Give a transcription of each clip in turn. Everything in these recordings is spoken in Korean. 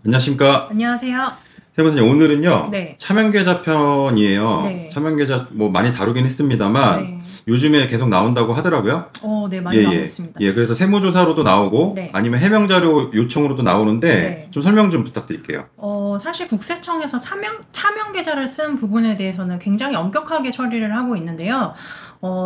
안녕하십니까. 안녕하세요. 세무사님, 오늘은요, 네. 차명계좌 편이에요. 네. 차명계좌 뭐 많이 다루긴 했습니다만, 네. 요즘에 계속 나온다고 하더라고요. 네, 많이 나오고 있습니다. 그래서 세무조사로도 나오고, 네. 아니면 해명자료 요청으로도 나오는데, 네. 좀 설명 좀 부탁드릴게요. 사실 국세청에서 차명계좌를 쓴 부분에 대해서는 굉장히 엄격하게 처리를 하고 있는데요.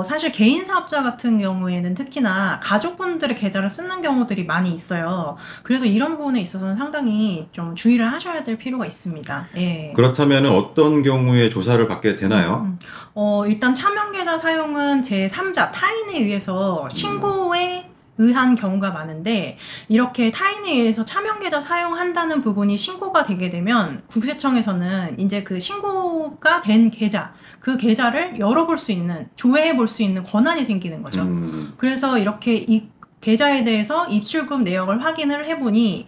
사실 개인 사업자 같은 경우에는 특히나 가족분들의 계좌를 쓰는 경우들이 많이 있어요. 그래서 이런 부분에 있어서는 상당히 좀 주의를 하셔야 될 필요가 있습니다. 예. 그렇다면 어떤 경우에 조사를 받게 되나요? 일단 차명계좌 사용은 제3자 타인에 의해서 신고에 의한 경우가 많은데, 이렇게 타인에 의해서 차명계좌 사용한다는 부분이 신고가 되게 되면 국세청에서는 이제 그 신고가 된 계좌, 그 계좌를 열어볼 수 있는, 조회해 볼 수 있는 권한이 생기는 거죠. 그래서 이렇게 이 계좌에 대해서 입출금 내역을 확인을 해보니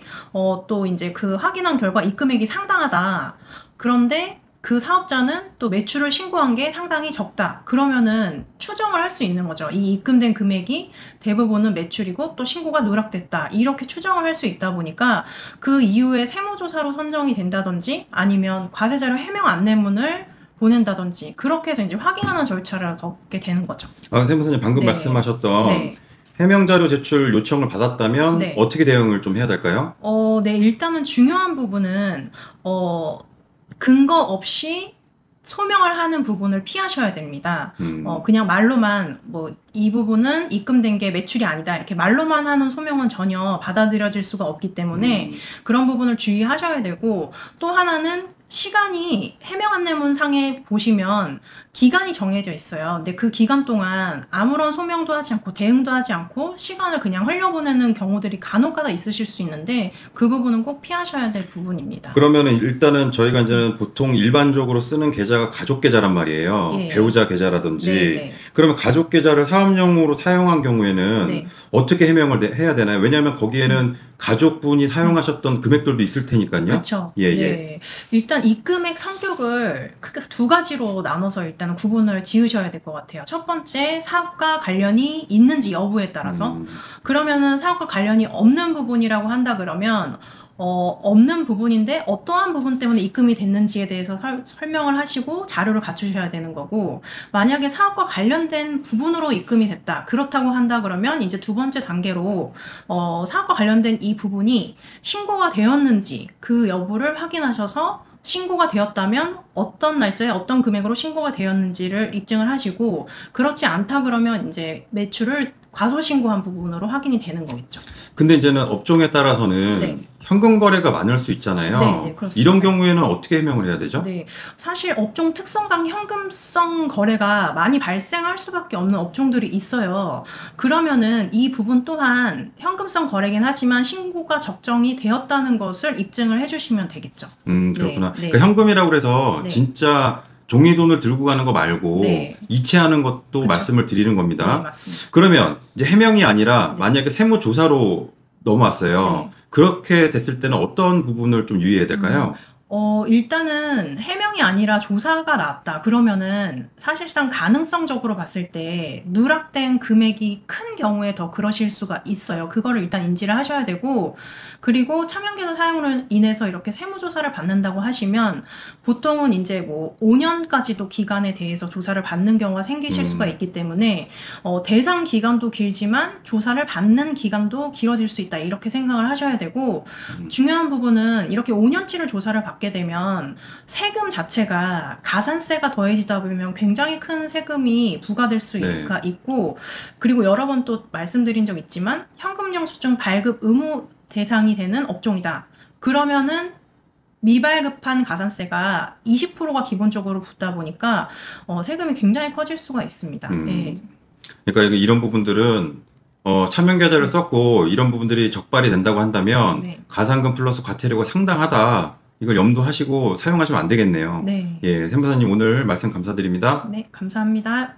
또 이제 그 확인한 결과 입금액이 상당하다. 그런데 그 사업자는 또 매출을 신고한 게 상당히 적다. 그러면은 추정을 할 수 있는 거죠. 이 입금된 금액이 대부분은 매출이고 또 신고가 누락됐다. 이렇게 추정을 할 수 있다 보니까 그 이후에 세무조사로 선정이 된다든지 아니면 과세자료 해명 안내문을 보낸다든지 그렇게 해서 이제 확인하는 절차를 걷게 되는 거죠. 세무사님 방금 말씀하셨던 해명자료 제출 요청을 받았다면 어떻게 대응을 좀 해야 될까요? 네, 일단은 중요한 부분은 근거 없이 소명을 하는 부분을 피하셔야 됩니다. 그냥 말로만 이 부분은 입금된 게 매출이 아니다 이렇게 말로만 하는 소명은 전혀 받아들여질 수가 없기 때문에 그런 부분을 주의하셔야 되고, 또 하나는 시간이 해명 안내문 상에 보시면 기간이 정해져 있어요. 근데 그 기간 동안 아무런 소명도 하지 않고 대응도 하지 않고 시간을 그냥 흘려보내는 경우들이 간혹가다 있으실 수 있는데 그 부분은 꼭 피하셔야 될 부분입니다. 그러면은 일단은 저희가 이제는 보통 일반적으로 쓰는 계좌가 가족 계좌란 말이에요. 배우자 계좌라든지. 그러면 가족 계좌를 사업용으로 사용한 경우에는 어떻게 해명을 해야 되나요? 왜냐하면 거기에는 가족분이 사용하셨던 금액들도 있을 테니까요. 그렇죠. 일단 입금액 성격을 크게 두 가지로 나눠서 일단은 구분을 지으셔야 될 것 같아요. 첫 번째, 사업과 관련이 있는지 여부에 따라서. 그러면은 사업과 관련이 없는 부분이라고 한다 그러면 없는 부분인데 어떠한 부분 때문에 입금이 됐는지에 대해서 설명을 하시고 자료를 갖추셔야 되는 거고, 만약에 사업과 관련된 부분으로 입금이 됐다. 그렇다고 한다 그러면 이제 두 번째 단계로 사업과 관련된 이 부분이 신고가 되었는지 그 여부를 확인하셔서 신고가 되었다면 어떤 날짜에 어떤 금액으로 신고가 되었는지를 입증을 하시고, 그렇지 않다 그러면 이제 매출을 과소신고한 부분으로 확인이 되는 거겠죠. 근데 이제는 업종에 따라서는 현금 거래가 많을 수 있잖아요. 그렇습니다. 이런 경우에는 어떻게 해명을 해야 되죠? 사실 업종 특성상 현금성 거래가 많이 발생할 수밖에 없는 업종들이 있어요. 그러면은 이 부분 또한 현금성 거래긴 하지만 신고가 적정이 되었다는 것을 입증을 해주시면 되겠죠. 그렇구나. 그러니까 현금이라고 해서 진짜 종이돈을 들고 가는 거 말고 이체하는 것도 말씀을 드리는 겁니다. 맞습니다. 그러면 이제 해명이 아니라 만약에 세무조사로 넘어왔어요. 그렇게 됐을 때는 어떤 부분을 좀 유의해야 될까요? 일단은 해명이 아니라 조사가 나왔다. 그러면은 사실상 가능성적으로 봤을 때 누락된 금액이 큰 경우에 더 그러실 수가 있어요. 그거를 일단 인지를 하셔야 되고, 그리고 차명계좌 사용으로 인해서 이렇게 세무조사를 받는다고 하시면 보통은 이제 5년까지도 기간에 대해서 조사를 받는 경우가 생기실 수가 있기 때문에 대상 기간도 길지만 조사를 받는 기간도 길어질 수 있다. 이렇게 생각을 하셔야 되고, 중요한 부분은 이렇게 5년치를 조사를 받게 되면 세금 자체가 가산세가 더해지다 보면 굉장히 큰 세금이 부과될 수가 있고, 그리고 여러 번 또 말씀드린 적 있지만 현금 영수증 발급 의무 대상이 되는 업종이다. 그러면은 미발급한 가산세가 20%가 기본적으로 붙다 보니까 세금이 굉장히 커질 수가 있습니다. 그러니까 이런 부분들은 차명계좌를 썼고 이런 부분들이 적발이 된다고 한다면 가산금 플러스 과태료가 상당하다. 이걸 염두하시고 사용하시면 안 되겠네요. 세무사님 오늘 말씀 감사드립니다. 네, 감사합니다.